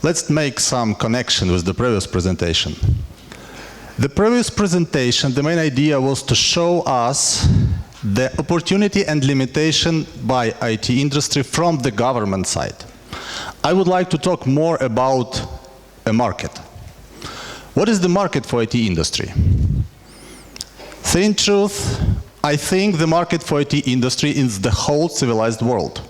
Let's make some connection with the previous presentation. The previous presentation, the main idea was to show us the opportunity and limitation by IT industry from the government side. I would like to talk more about a market. What is the market for IT industry? In truth, I think the market for IT industry is the whole civilized world.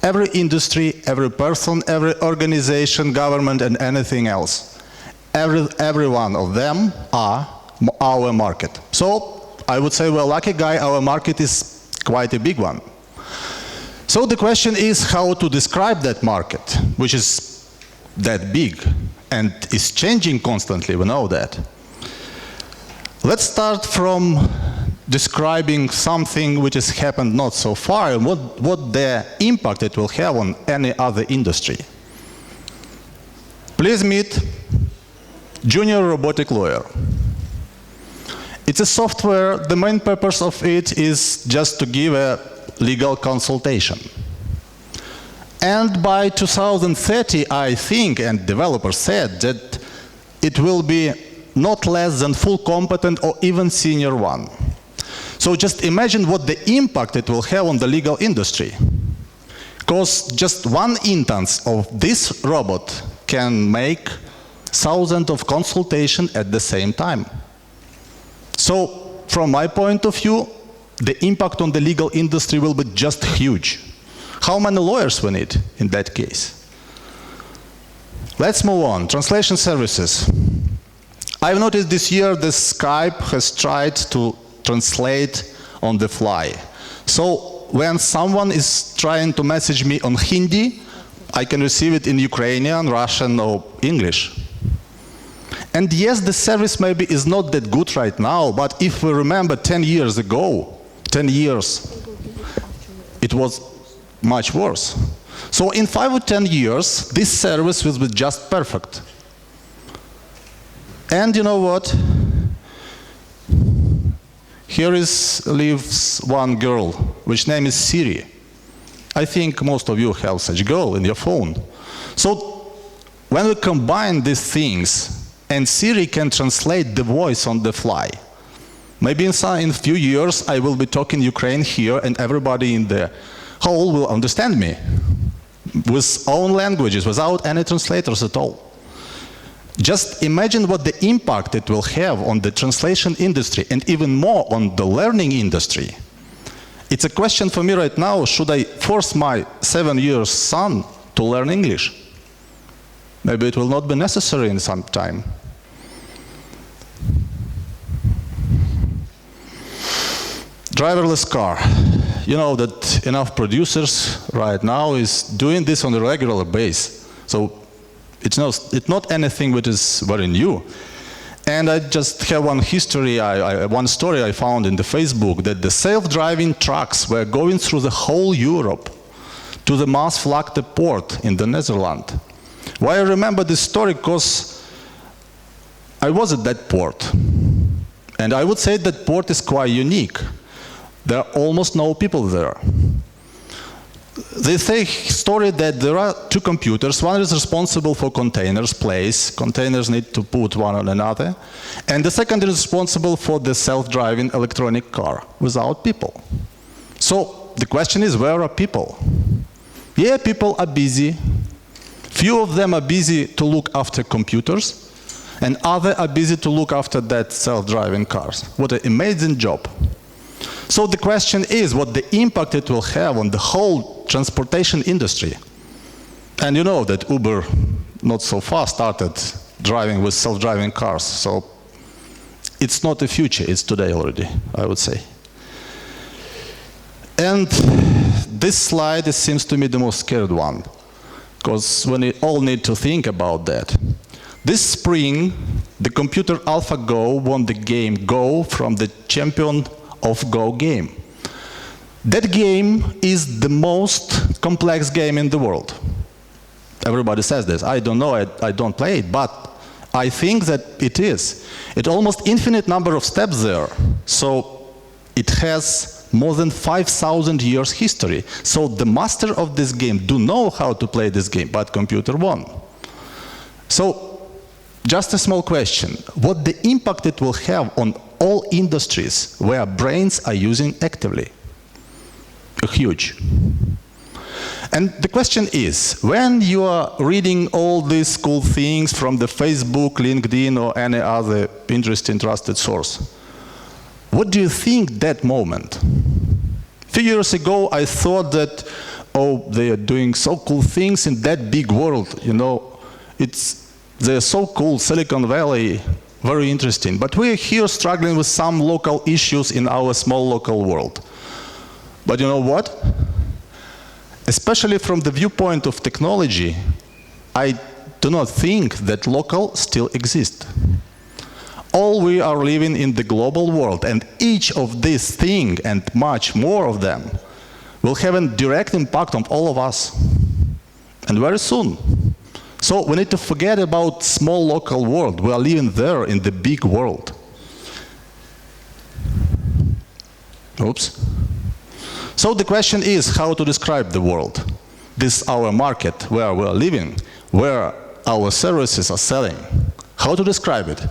Every industry, every person, every organization, government, and anything else. Every one of them are our market. So I would say, well, lucky guy, our market is quite a big one. So the question is how to describe that market, which is that big and is changing constantly, we know that. Let's start from describing something which has happened not so far and what the impact it will have on any other industry. Please meet Junior Robotic Lawyer. It's a software, the main purpose of it is just to give a legal consultation. And by 2030, I think, and developers said that it will be not less than full competent or even senior one. So just imagine what the impact it will have on the legal industry. Because just one instance of this robot can make thousands of consultations at the same time. So from my point of view, the impact on the legal industry will be just huge. How many lawyers we need in that case? Let's move on. Translation services. I've noticed this year that Skype has tried to translate on the fly. So when someone is trying to message me on Hindi, I can receive it in Ukrainian, Russian, or English. And yes, the service maybe is not that good right now, but if we remember 10 years ago, 10 years, it was much worse. So in 5 or 10 years, this service will be just perfect. And you know what? Here lives one girl, which name is Siri. I think most of you have such girl in your phone. So when we combine these things, and Siri can translate the voice on the fly, maybe in a few years I will be talking Ukraine here and everybody in the whole will understand me with own languages, without any translators at all. Just imagine what the impact it will have on the translation industry and even more on the learning industry. It's a question for me right now, should I force my 7-year-old son to learn English? Maybe it will not be necessary in some time. Driverless car. You know that enough producers right now is doing this on a regular basis. So it's not anything which is very new. And I just have one story I found in the Facebook that the self-driving trucks were going through the whole Europe to the Maasvlakte port in the Netherlands. Why I remember this story? Because I was at that port. And I would say that port is quite unique. There are almost no people there. They say story that there are 2 computers. One is responsible for containers place. Containers need to put one on another. And the second is responsible for the self-driving electronic car without people. So the question is, where are people? Yeah, people are busy. Few of them are busy to look after computers, and others are busy to look after that self-driving cars. What an amazing job. So the question is what the impact it will have on the whole transportation industry. And you know that Uber not so far started driving with self-driving cars. So it's not the future, it's today already, I would say. And this slide, it seems to me the most scared one, because we all need to think about that. This spring, the computer AlphaGo won the game Go from the champion of Go game. That game is the most complex game in the world. Everybody says this. I don't know, I don't play it, but I think that it is. It's almost infinite number of steps there. So it has more than 5,000 years history. So the master of this game do know how to play this game, but computer won. So, just a small question. What the impact it will have on all industries where brains are using actively? Huge. And the question is, when you are reading all these cool things from the Facebook, LinkedIn, or any other interesting trusted source, what do you think that moment? A few years ago, I thought that, oh, they are doing so cool things in that big world, you know, they're so cool, Silicon Valley, very interesting. But we're here struggling with some local issues in our small local world. But you know what? Especially from the viewpoint of technology, I do not think that local still exists. All we are living in the global world, and each of these things, and much more of them, will have a direct impact on all of us, and very soon. So we need to forget about small local world. We are living there in the big world. Oops. So the question is how to describe the world. This is our market where we are living, where our services are selling. How to describe it?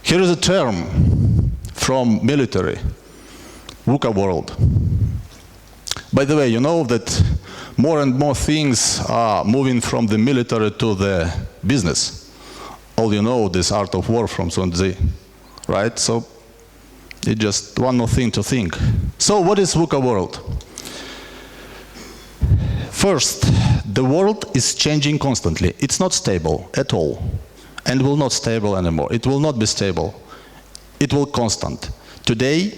Here is a term from military, VUCA world. By the way, you know that more and more things are moving from the military to the business. All you know, this art of war from Sun Tzu, right? So it's just one more thing to think. So what is VUCA world? First, the world is changing constantly. It's not stable at all, and will not stable anymore. It will not be stable. It will constant. Today,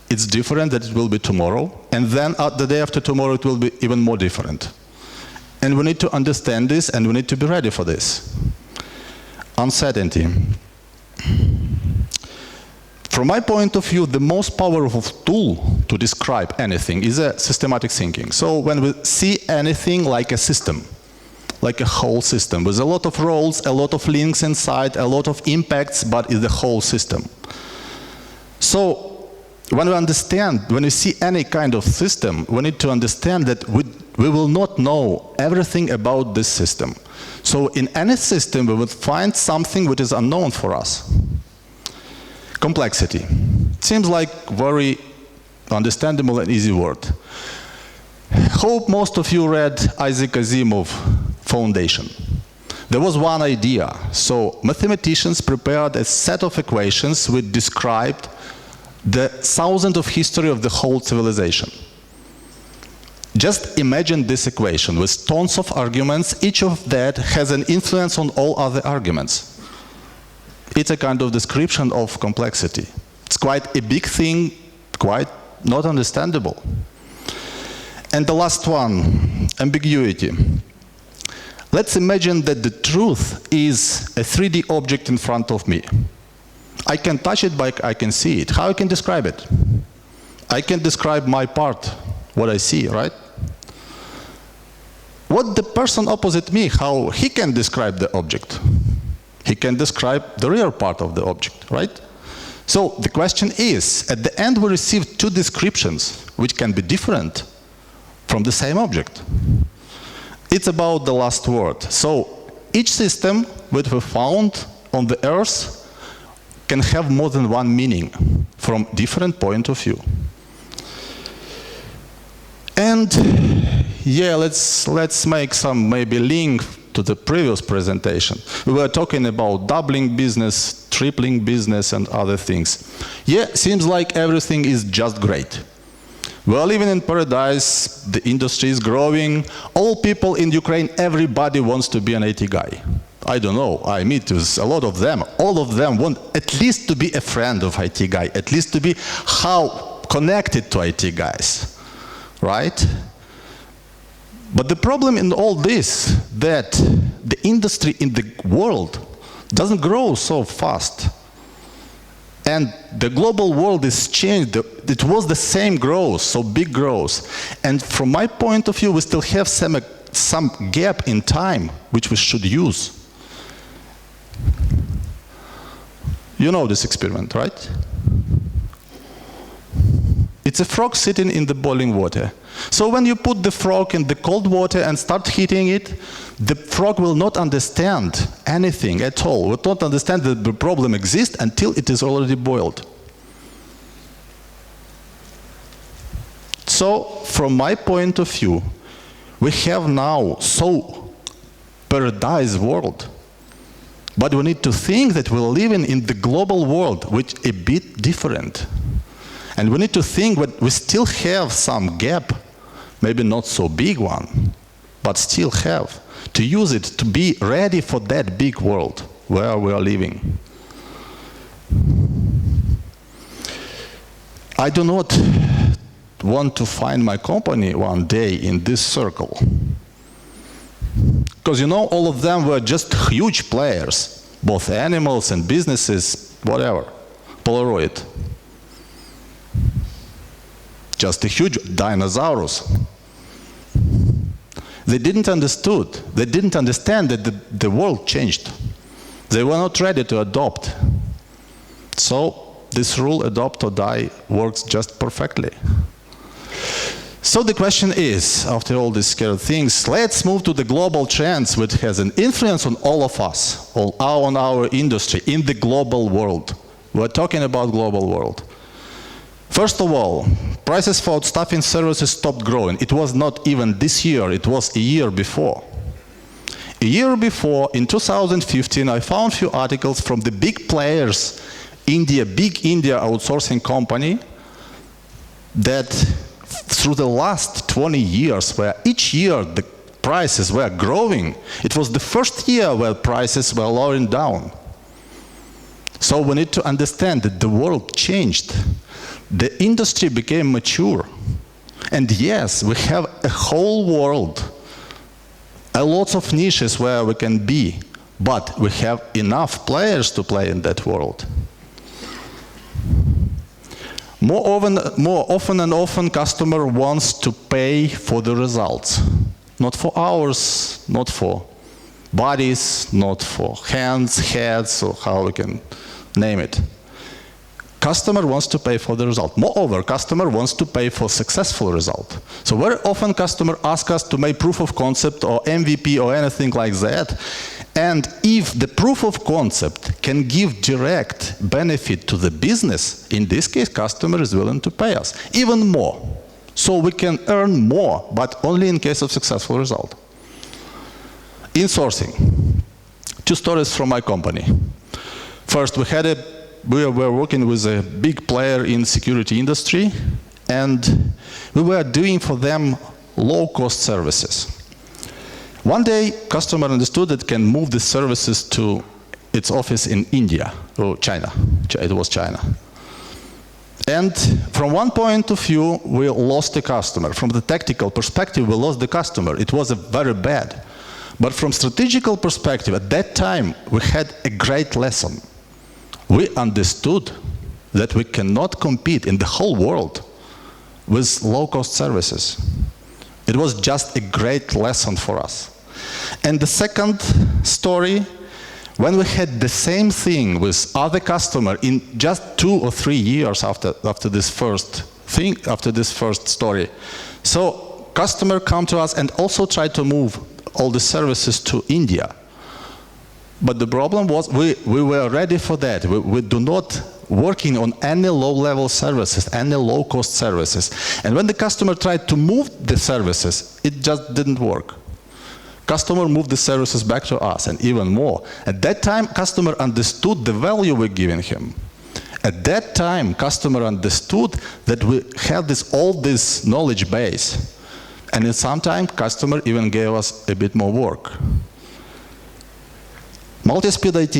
it's different than it will be tomorrow, and then the day after tomorrow it will be even more different. And we need to understand this, and we need to be ready for this. Uncertainty. From my point of view, the most powerful tool to describe anything is a systematic thinking. So when we see anything like a system, like a whole system, with a lot of roles, a lot of links inside, a lot of impacts, but it's the whole system. So when we see any kind of system, we need to understand that we will not know everything about this system. So in any system, we will find something which is unknown for us. Complexity. Seems like very understandable and easy word. Hope most of you read Isaac Asimov Foundation. There was one idea. So mathematicians prepared a set of equations which described the thousands of history of the whole civilization. Just imagine this equation with tons of arguments, each of that has an influence on all other arguments. It's a kind of description of complexity. It's quite a big thing, quite not understandable. And the last one, ambiguity. Let's imagine that the truth is a 3D object in front of me. I can touch it, but I can see it. How I can describe it? I can describe my part, what I see, right? What the person opposite me, how he can describe the object? He can describe the real part of the object, right? So the question is, at the end we receive two descriptions which can be different from the same object. It's about the last word. So each system which we found on the Earth can have more than one meaning from different point of view. And yeah, let's make some maybe link to the previous presentation. We were talking about doubling business, tripling business, and other things. Yeah, seems like everything is just great. We are living in paradise, the industry is growing, all people in Ukraine, everybody wants to be an IT guy. I don't know, I meet with a lot of them. All of them want at least to be a friend of IT guy, at least to be how connected to IT guys, right? But the problem in all this, that the industry in the world doesn't grow so fast. And the global world is changed. It was the same growth, so big growth. And from my point of view, we still have some gap in time which we should use. You know this experiment, right? It's a frog sitting in the boiling water. So when you put the frog in the cold water and start heating it, the frog will not understand anything at all, will not understand that the problem exists until it is already boiled. So, from my point of view, we have now so paradise world, but we need to think that we're living in the global world, which is a bit different. And we need to think that we still have some gap, maybe not so big one, but still have, to use it to be ready for that big world where we are living. I do not want to find my company one day in this circle. Because you know, all of them were just huge players, both animals and businesses, whatever, Polaroid. Just a huge dinosaurs. They didn't understand that the world changed. They were not ready to adopt. So this rule, adopt or die, works just perfectly. So the question is, after all these scary things, let's move to the global trends which has an influence on all of us, on our industry, in the global world. We're talking about global world. First of all, prices for staffing services stopped growing. It was not even this year, it was a year before. A year before, in 2015, I found a few articles from the big players, big India outsourcing company, that through the last 20 years, where each year the prices were growing, it was the first year where prices were lowering down. So we need to understand that the world changed. The industry became mature. And yes, we have a whole world, lots of niches where we can be, but we have enough players to play in that world. More often and often, customer wants to pay for the results. Not for hours, not for bodies, not for hands, heads, or how we can name it. Customer wants to pay for the result. Moreover, customer wants to pay for successful result. So very often customer asks us to make proof of concept or MVP or anything like that. And if the proof of concept can give direct benefit to the business, in this case, customer is willing to pay us even more. So we can earn more, but only in case of successful result. Insourcing. 2 stories from my company. First, we were working with a big player in security industry, and we were doing for them low-cost services. One day, customer understood that can move the services to its office in India, or China. It was China. And from one point of view, we lost the customer. From the tactical perspective, we lost the customer. It was very bad. But from strategical perspective, at that time, we had a great lesson. We understood that we cannot compete in the whole world with low-cost services. It was just a great lesson for us. And the second story, when we had the same thing with other customer in just 2 or 3 years after this first story. So customer come to us and also try to move all the services to India. But the problem was we were ready for that. We do not working on any low-level services, any low-cost services. And when the customer tried to move the services, it just didn't work. Customer moved the services back to us, and even more. At that time, customer understood the value we're giving him. At that time, customer understood that we had all this knowledge base. And in some time, customer even gave us a bit more work. Multi-speed IT.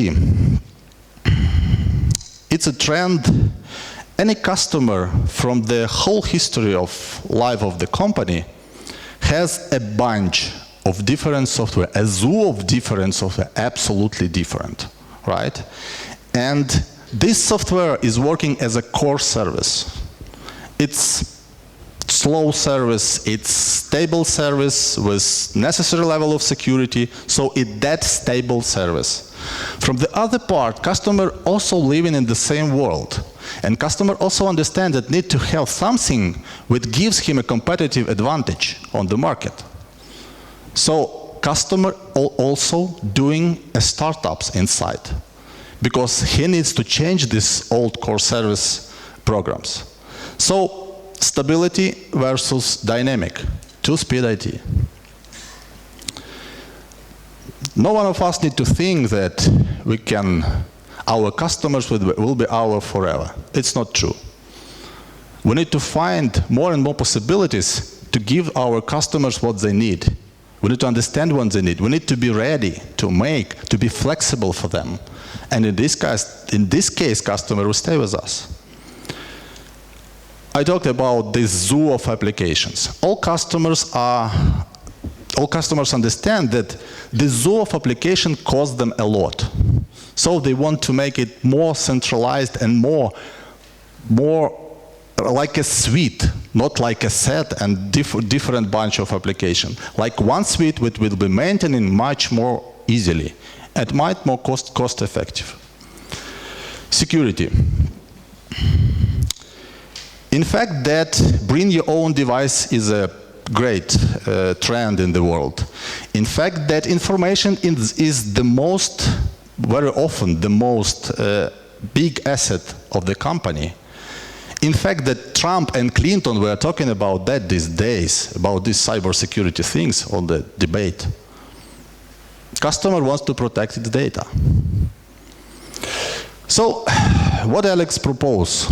It's a trend. Any customer from the whole history of life of the company has a bunch of different software, a zoo of different software, absolutely different, right? And this software is working as a core service. It's slow service, it's stable service with necessary level of security, so it's that stable service. From the other part, customer also living in the same world. And customer also understands that need to have something which gives him a competitive advantage on the market. So customer also doing a startups inside, because he needs to change these old core service programs. So stability versus dynamic, two-speed IT. No one of us need to think that our customers will be ours forever. It's not true. We need to find more and more possibilities to give our customers what they need. We need to understand what they need. We need to be ready to be flexible for them. And in this case, customer will stay with us. I talked about this zoo of applications. All customers understand that the zoo of application costs them a lot. So they want to make it more centralized and more like a suite, not like a set and different bunch of applications. Like one suite which will be maintained much more easily and much more cost effective. Security. In fact, that bring your own device is a great trend in the world. In fact, that information is the most, very often, the most big asset of the company. In fact, that Trump and Clinton were talking about that these days, about these cybersecurity things on the debate. Customer wants to protect its data. So, what Alex propose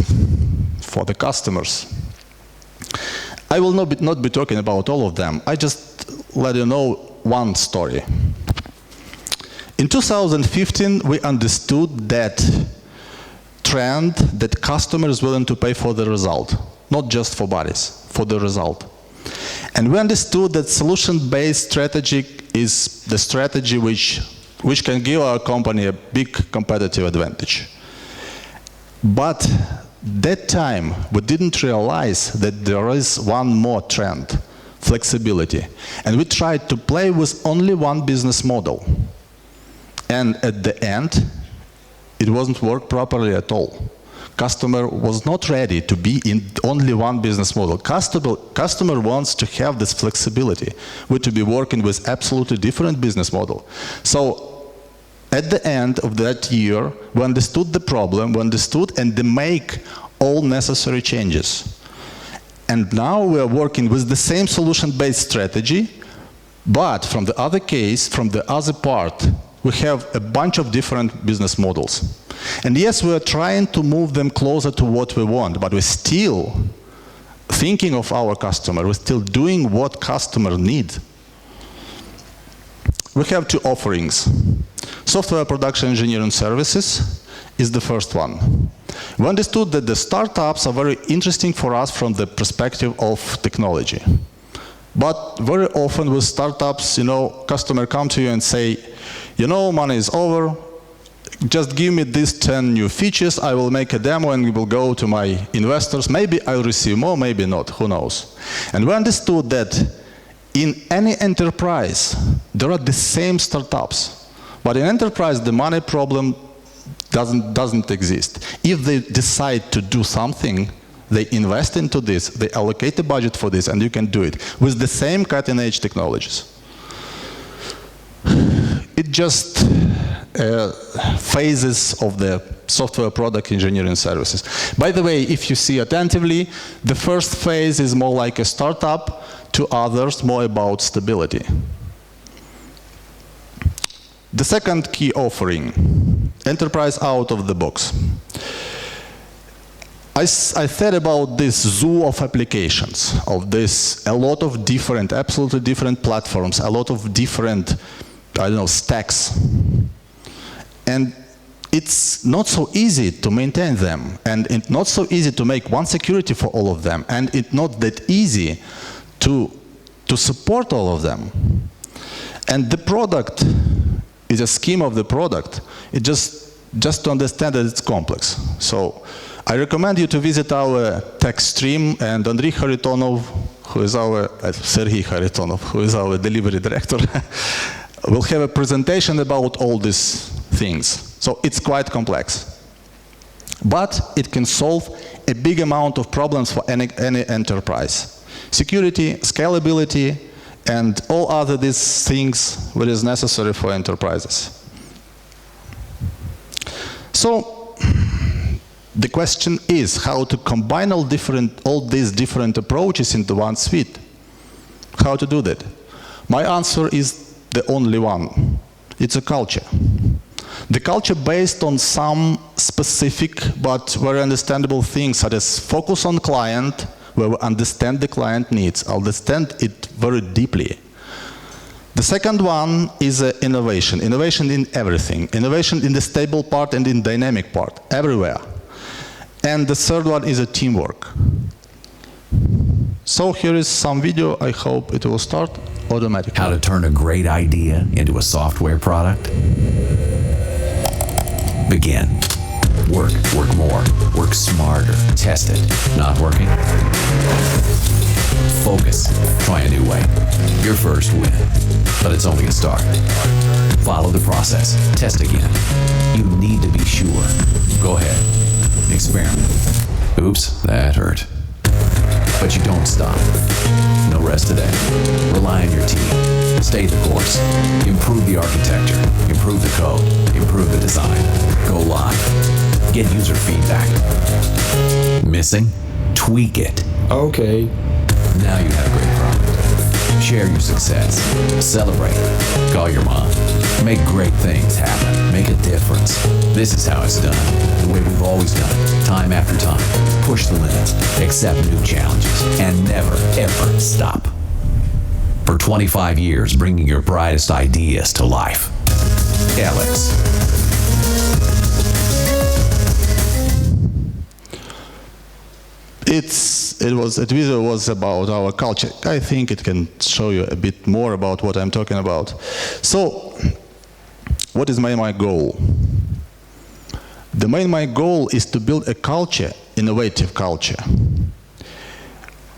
for the customers? I will not be talking about all of them. I just let you know one story. In 2015, we understood that trend that customer is willing to pay for the result, not just for bodies, for the result. And we understood that solution-based strategy is the strategy which can give our company a big competitive advantage. But that time, we didn't realize that there is one more trend, flexibility. And we tried to play with only one business model. And at the end, it wasn't work properly at all. Customer was not ready to be in only one business model. Customer wants to have this flexibility, to be working with absolutely different business model. So at the end of that year, we understood the problem, we understood and make all necessary changes. And now we are working with the same solution-based strategy, but from the other case, from the other part, we have a bunch of different business models. And yes, we are trying to move them closer to what we want, but we're still thinking of our customer, we're still doing what customer need. We have two offerings. Software production engineering services is the first one. We understood that the startups are very interesting for us from the perspective of technology. But very often with startups, customer come to you and say, money is over, just give me these 10 new features, I will make a demo and we will go to my investors. Maybe I'll receive more, maybe not, who knows. And we understood that in any enterprise, there are the same startups. But in enterprise, the money problem doesn't exist. If they decide to do something, they invest into this, they allocate the budget for this, and you can do it with the same cutting-edge technologies. It just phases of the software product engineering services. By the way, if you see attentively, the first phase is more like a startup, to others more about stability. The second key offering, enterprise out of the box. I said about this zoo of applications, of this, a lot of different, absolutely different platforms, a lot of different, stacks. And it's not so easy to maintain them, and it's not so easy to make one security for all of them, and it's not that easy to support all of them. And the product is a scheme of the product. It just to understand that it's complex. So I recommend you to visit our tech stream, and Andriy Kharitonov, who is our, Serhiy Kharitonov, who is our delivery director, will have a presentation about all these things. So it's quite complex. but it can solve a big amount of problems for any enterprise. Security, scalability, and all other these things that is necessary for enterprises. So the question is how to combine all these different approaches into one suite. How to do that? My answer is the only one. It's a culture. The culture based on some specific but very understandable things, such as focus on client, where we understand the client needs, understand it very deeply. The second one is innovation. Innovation in everything. Innovation in the stable part and in dynamic part, everywhere. And the third one is a teamwork. So here is some video. I hope it will start automatically. How to turn a great idea into a software product? Begin. Work more, work smarter, test it. Not working? Focus, try a new way. Your first win, but it's only a start. Follow the process, test again. You need to be sure. Go ahead, experiment. Oops, that hurt. But you don't stop. No rest today. Rely on your team. Stay the course. Improve the architecture. Improve the code. Improve the design. Go live. Get user feedback. Missing? Tweak it. Okay. Now you have a great product. Share your success. Celebrate. Call your mom. Make great things happen. Make a difference. This is how it's done. The way we've always done it. Time after time. Push the limits. Accept new challenges. And never, ever stop. For 25 years, bringing your brightest ideas to life. Alex. The video was about our culture. I think it can show you a bit more about what I'm talking about. So, what is my goal? My goal is to build a culture, innovative culture,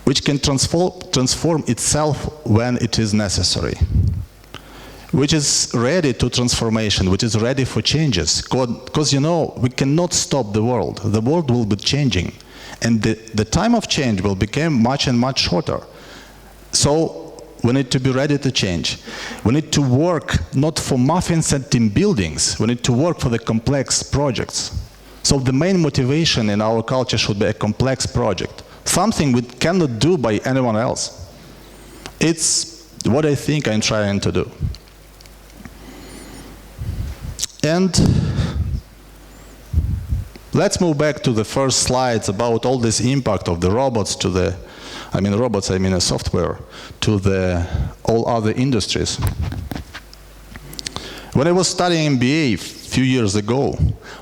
which can transform itself when it is necessary, which is ready to transformation, which is ready for changes. Because, you know, we cannot stop the world. The world will be changing. And the time of change will become much and much shorter. So we need to be ready to change. We need to work not for muffins and team buildings. We need to work for the complex projects. So the main motivation in our culture should be a complex project, something we cannot do by anyone else. It's what I think I'm trying to do. And let's move back to the first slides about all this impact of the robots to the, I mean software, to all other industries. When I was studying MBA a few years ago,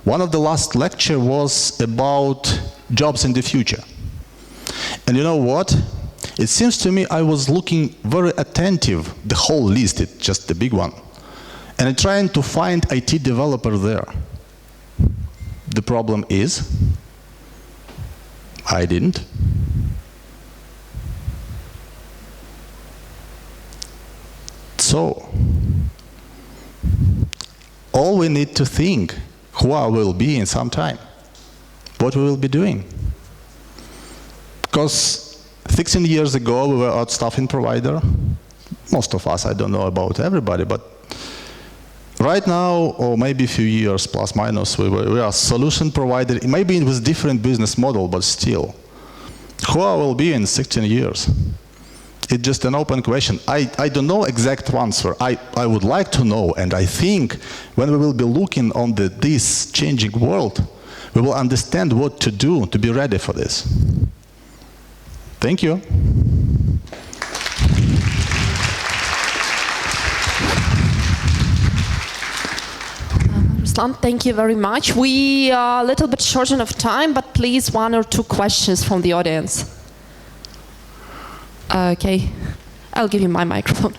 one of the last lecture was about jobs in the future. And you know what? It seems to me I was looking very attentive, the whole list, it's just the big one, and trying to find IT developer there. The problem is, I didn't. So, all we need to think, who I will be in some time, what we will be doing. Because 16 years ago, we were a staffing provider. Most of us, I don't know about everybody, but right now, or maybe a few years plus minus, we are a solution provider, maybe with different business model, but still. Who I will be in 16 years? It's just an open question. I don't know exact answer. I would like to know, and I think when we will be looking on this changing world, we will understand what to do to be ready for this. Thank you. Ruslan, thank you very much. We are a little bit short of time, but please 1 or 2 questions from the audience. Okay, I'll give you my microphone.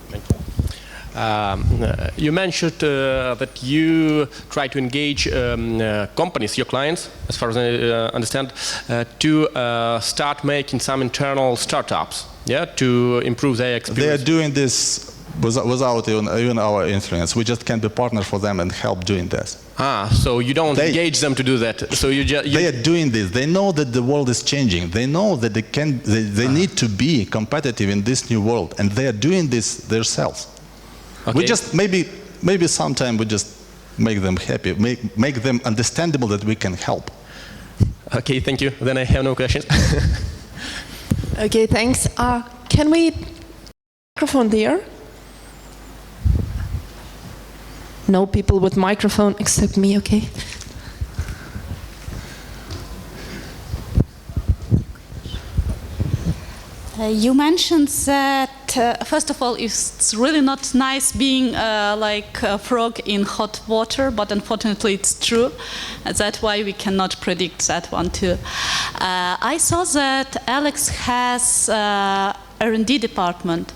Thank you. You mentioned that you try to engage companies, your clients, as far as I understand, to start making some internal startups, yeah, to improve their experience. They are doing this without even our influence. We just can be partner for them and help doing this. So you don't engage them to do that. So they are doing this. They know that the world is changing. They know that they need to be competitive in this new world, and they are doing this themselves. Okay. We just maybe sometime we just make them happy, make them understandable that we can help. Okay, thank you. Then I have no questions. Okay, thanks. Can we microphone there? No people with microphone except me, okay? You mentioned that, first of all, it's really not nice being like a frog in hot water, but unfortunately it's true. That's why we cannot predict that one too. I saw that Alex has R&D department.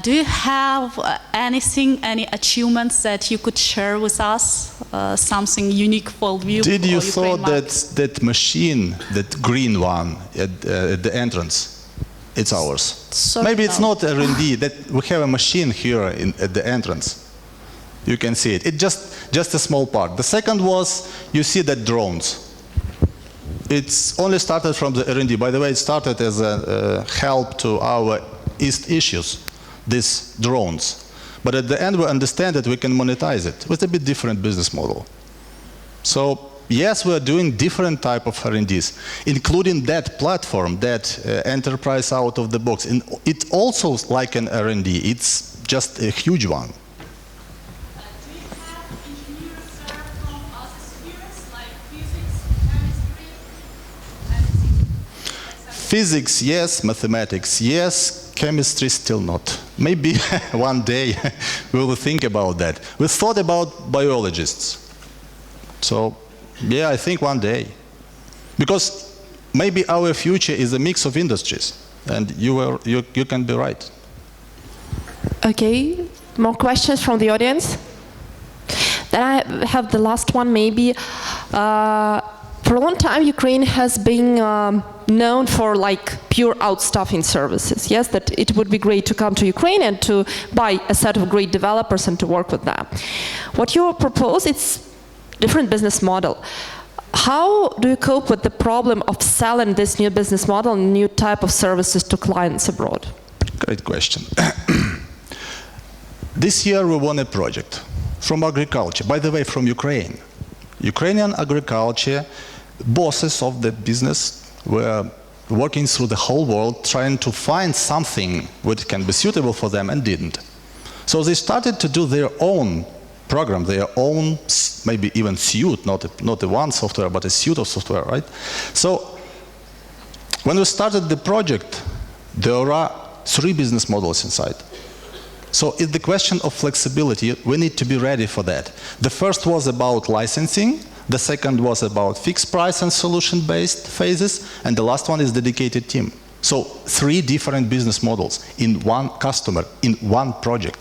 Do you have any achievements that you could share with us? Something unique for Lviv? Did you saw that machine, that green one at the entrance? It's ours. Sorry, Maybe it's no. not R&D. That we have a machine here at the entrance. You can see it. It's just a small part. The second was, you see that drones. It's only started from the R&D. By the way, it started as a help to our East issues, these drones. But at the end, we understand that we can monetize it with a bit different business model. So yes, we are doing different type of R&Ds, including that platform, that enterprise out of the box. And it's also like an R&D. It's just a huge one. Do you have engineers from other spheres like physics, chemistry, Physics, yes. Mathematics, yes. Chemistry, still not. Maybe one day we will think about that. We thought about biologists. So, yeah, I think one day. Because maybe our future is a mix of industries. And you can be right. Okay, more questions from the audience? Then I have the last one, maybe. For a long time, Ukraine has been known for like pure outstaffing services. Yes, that it would be great to come to Ukraine and to buy a set of great developers and to work with them. What you propose, it's different business model. How do you cope with the problem of selling this new business model and new type of services to clients abroad? Great question. This year we won a project from agriculture, by the way, from Ukraine. Ukrainian agriculture, bosses of the business were working through the whole world trying to find something which can be suitable for them and didn't. So they started to do their own program, their own, maybe even suite, not a one software, but a suite of software, right? So when we started the project, there are 3 business models inside. So it's the question of flexibility. We need to be ready for that. The first was about licensing. The second was about fixed price and solution-based phases. And the last one is dedicated team. So 3 different business models in one customer, in one project.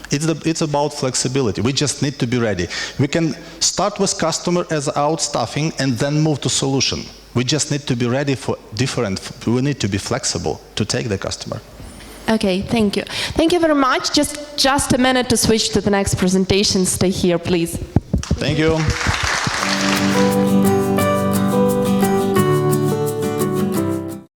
It's about flexibility. We just need to be ready. We can start with customer as outstaffing and then move to solution. We just need to be ready for different, we need to be flexible to take the customer. Okay, thank you. Thank you very much. Just a minute to switch to the next presentation. Stay here, please. Thank you.